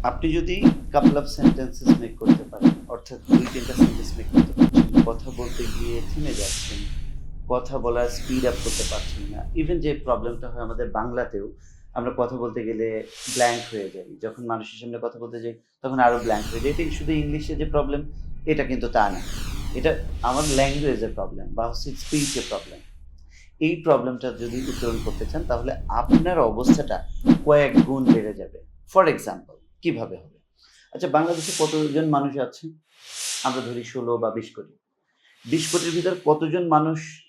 আপনি যদি couple of sentences make করতে পারেন, অর্থাৎ ২-৩ টা সেন্টেন্স মেক করতে পারছেন, কথা বলতে গিয়ে থেমে যাচ্ছেন, কথা বলার স্পিড আপ করতে পারছেন না। ইভেন যে প্রবলেমটা হয় আমাদের বাংলাতেও, আমরা কথা বলতে গেলে ব্ল্যাংক হয়ে যাই। যখন মানুষের সামনে কথা বলতে যাই, তখন আরো ব্ল্যাংক হয়ে যাই। এটা শুধু ইংলিশে যে প্রবলেম, এটা কিন্তু তা না। এটা আমার ল্যাঙ্গুয়েজের প্রবলেম বা হচ্ছে স্পিচের প্রবলেম। এই প্রবলেমটা যদি উত্তরণ করতে চান, তাহলে আপনার অবস্থাটা কয়েক গুণ বেড়ে যাবে। ফর এক্সাম্পল কিভাবে হবে? আচ্ছা, বাংলাদেশে কতজন মানুষ আছে? আমরা ধরি ১৬ বা ২০ কোটি। ২০ কোটির ভিতর কতজন মানুষ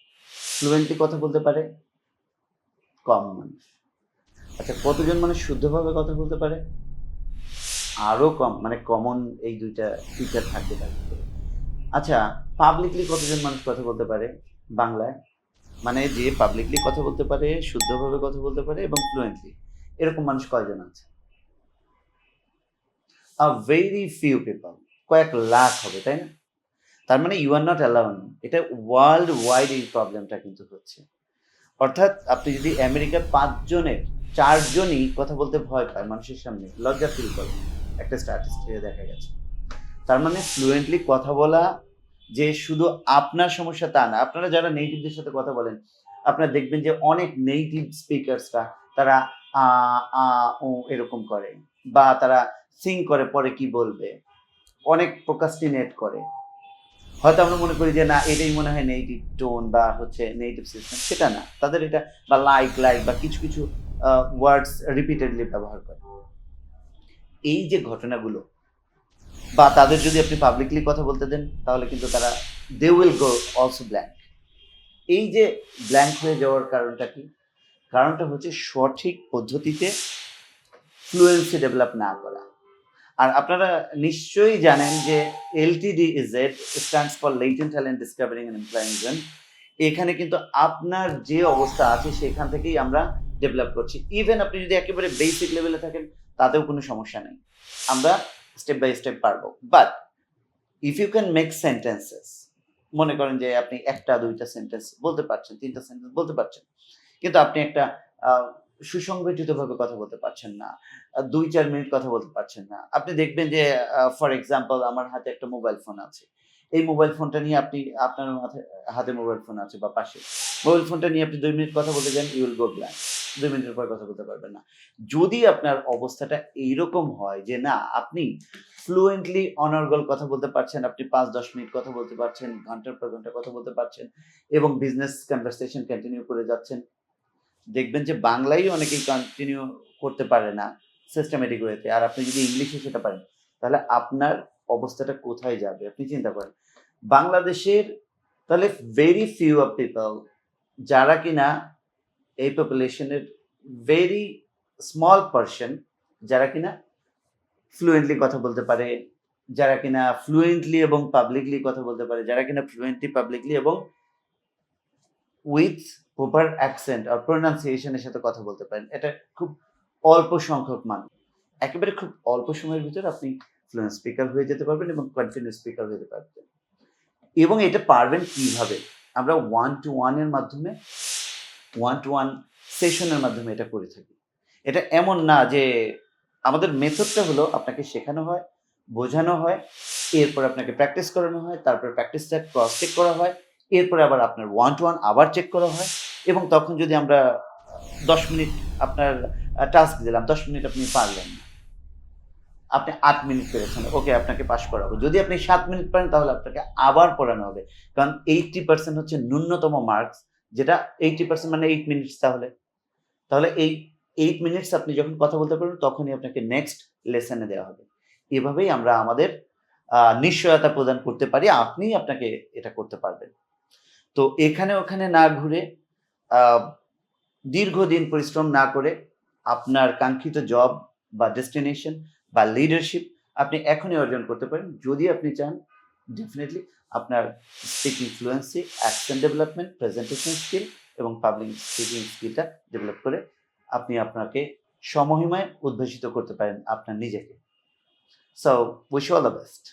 ফ্লুয়েন্টলি কথা বলতে পারে? কম মানুষ। আচ্ছা, কতজন মানুষ শুদ্ধভাবে কথা বলতে পারে? আরো কম, মানে কমন এই ২ টা ফিচার থাকবে তার ভিতরে। আচ্ছা, পাবলিকলি কতজন মানুষ কথা বলতে পারে বাংলায়? মানে যে পাবলিকলি কথা বলতে পারে, শুদ্ধভাবে কথা বলতে পারে এবং ফ্লুয়েন্টলি। এরকম মানুষ কয়জন আছে? Very few people. কয়েক লাখ হবে, তাই না? তার মানে ইউ আর নট অ্যালোন। এটা ওয়ার্ল্ড ওয়াইড এই প্রবলেমটা কিন্তু হচ্ছে। অর্থাৎ আপনি যদি আমেরিকার ৫ জনের ৪ জনই কথা বলতে ভয় পায় মানুষের সামনে, লজ্জা ফিল করে। একটা স্ট্যাটিস্টিকে দেখা গেছে। তার মানে ফ্লুয়েন্টলি কথা বলা যে শুধু আপনার সমস্যা তা না। আপনারা যারা নেটিভদের সাথে কথা বলেন, আপনারা দেখবেন যে অনেক নেটিভ স্পিকার্সরা তারা আ, আ, ও এরকম করে বা তারা সিং করে পরে কি বলবে। অনেক procrastinate করে। হয়তো আমরা মনে করি যে না এটাই মনে হয় নেটিভ টোন বা হচ্ছে নেটিভ সিস্টেম, সেটা না। তাদের এটা বা লাইক বা কিছু ওয়ার্ডস রিপিটেডলি ব্যবহার করে। এই যে ঘটনাগুলো বা তাদের যদি আপনি পাবলিকলি কথা বলতে দেন, তাহলে কিন্তু তারা they will go also blank. এই যে ব্ল্যাঙ্ক হয়ে যাওয়ার কারণটা কি? কারণটা হচ্ছে সঠিক পদ্ধতিতে ফ্লুয়েন্সি ডেভেলপ না করা। আর আপনারা নিশ্চয়ই জানেন যে LTDZ stands for latent talent discovering and employing. এখানে কিন্তু আপনার যে অবস্থা আছে সেখান থেকেই আমরা ডেভেলপ করছি। ইভেন আপনি যদি একেবারে বেসিক লেভেলে থাকেন, তাতেও কোনো সমস্যা নেই। আমরা স্টেপ বাই স্টেপ পারবো। But if you can make sentences, মনে করেন যে আপনি ১ টা ২ টা সেন্টেন্স বলতে পারছেন, ৩ টা সেন্টেন্স বলতে পারছেন। কিন্তু আপনি একটা আ সুসংগঠিতভাবে কথা বলতে পারছেন না। ২-৪ মিনিট কথা বলতে পারছেন না। আপনি দেখবেন যে ফর এক্সাম্পল আমার হাতে একটা মোবাইল ফোন আছে। এই মোবাইল ফোনটা নিয়ে আপনি আপনার হাতে মোবাইল ফোন আছে বা পাশে। মোবাইল ফোনটা নিয়ে আপনি ২ মিনিট কথা বলতে যান, ইউ উইল গো ব্ল্যাংক। ২ মিনিটের পর কথা বলতে পারবেন না। যদি আপনার অবস্থাটা এইরকম হয় যে না আপনি ফ্লুয়েন্টলি অনর্গল কথা বলতে পারছেন, আপনি ৫-১০ মিনিট কথা বলতে পারছেন, ঘন্টার পর ঘন্টা কথা বলতে পারছেন এবং বিজনেস কনভারসেশন কন্টিনিউ করে যাচ্ছেন। দেখবেন যে বাংলাই অনেকেই কন্টিনিউ করতে পারে না সিস্টেমেটিক ওয়েতে। আর আপনি যদি ইংলিশে সেটা পারেন, তাহলে আপনার অবস্থাটা কোথায় যাবে? আপনি চিন্তা করেন। বাংলাদেশের তাহলে ভেরি ফিউ অফ পিপল যারা কিনা এই পপুলেশনের ভেরি স্মল পারসন যারা কিনা ফ্লুয়েন্টলি কথা বলতে পারে, যারা কিনা ফ্লুয়েন্টলি এবং পাবলিকলি কথা বলতে পারে, যারা কিনা ফ্লুয়েন্টলি পাবলিকলি এবং উইথ প্রপার অ্যাকসেন্ট আর প্রোনাউন্সিয়েশন এর সাথে কথা বলতে পারেন। এটা খুব অল্প সংখ্যক মানুষ। একেবারে খুব অল্প সময়ের ভিতরে আপনি ফ্লুয়েন্ট স্পিকার হয়ে যেতে পারবেন এবং কন্টিনিউ স্পিকার হয়ে যেতে পারবেন। এবং এটা পারবেন কিভাবে? আমরা ওয়ান টু ওয়ান এর মাধ্যমে, ওয়ান টু ওয়ান সেশনের মাধ্যমে এটা করে থাকি। এটা এমন না যে আমাদের মেথডটা হলো আপনাকে শেখানো হয়, বোঝানো হয়, এরপর আপনাকে প্র্যাকটিস করানো হয়, তারপরে প্র্যাকটিসটা ক্রস চেক করা হয়, এরপরে আবার আপনার ওয়ান টু ওয়ান আবার চেক করা হয় এবং তখন যদি আমরা ১০ মিনিট আপনার টাস্ক দিলাম, ১০ মিনিট আপনি পারলেন না। আপনি ৮ মিনিট পেরেছেন। ওকে, আপনাকে পাস করাবো। যদি আপনি ৭ মিনিট পারেন তাহলে আপনাকে আবার পড়ানো হবে। কারণ 80% হচ্ছে ন্যূনতম মার্কস, যেটা 80% মানে 8 মিনিটস তাহলে। তাহলে এই 8 মিনিটস আপনি যখন কথা বলতে পারবেন তখনই আপনাকে নেক্সট লেসন এ দেওয়া হবে। এভাবেই আমরা আমাদের নিশ্চয়তা প্রদান করতে পারি। আপনিই আপনাকে এটা করতে পারবেন। তো এখানে ওখানে না ঘুরে আ দীর্ঘদিন পরিশ্রম না করে আপনার কাঙ্ক্ষিত জব বা ডেস্টিনেশন বা লিডারশিপ আপনি এখনই অর্জন করতে পারেন। যদি আপনি চান ডেফিনিটলি আপনার speaking fluency, accent development, presentation skill এবং পাবলিক স্পিকিং স্কিলটা ডেভেলপ করে আপনি আপনাকে সমহিমায় উদ্ভাসিত করতে পারেন আপনার নিজেকে। So wish you all the best.